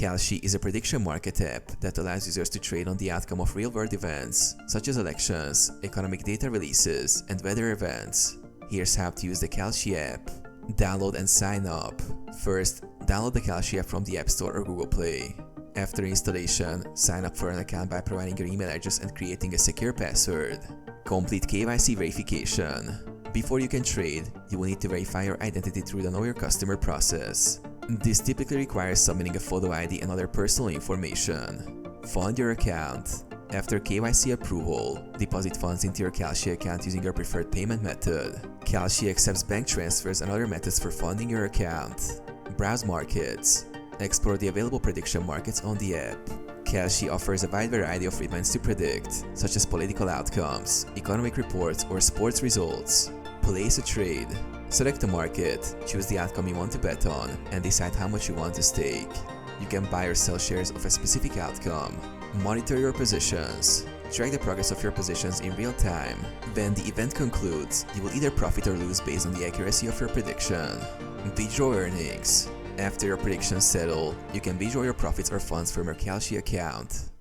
Kalshi is a prediction market app that allows users to trade on the outcome of real-world events, such as elections, economic data releases, and weather events. Here's how to use the Kalshi app. Download and sign up. First, download the Kalshi app from the App Store or Google Play. After installation, sign up for an account by providing your email address and creating a secure password. Complete KYC verification. Before you can trade, you will need to verify your identity through the Know Your Customer process. This typically requires submitting a photo ID and other personal information. Fund your account. After KYC approval, deposit funds into your Kalshi account using your preferred payment method. Kalshi accepts bank transfers and other methods for funding your account. Browse markets. Explore the available prediction markets on the app. Kalshi offers a wide variety of events to predict, such as political outcomes, economic reports, or sports results. Place a trade. Select a market, choose the outcome you want to bet on, and decide how much you want to stake. You can buy or sell shares of a specific outcome. Monitor your positions. Track the progress of your positions in real time. When the event concludes, you will either profit or lose based on the accuracy of your prediction. Withdraw earnings. After your predictions settle, you can withdraw your profits or funds from your Kalshi account.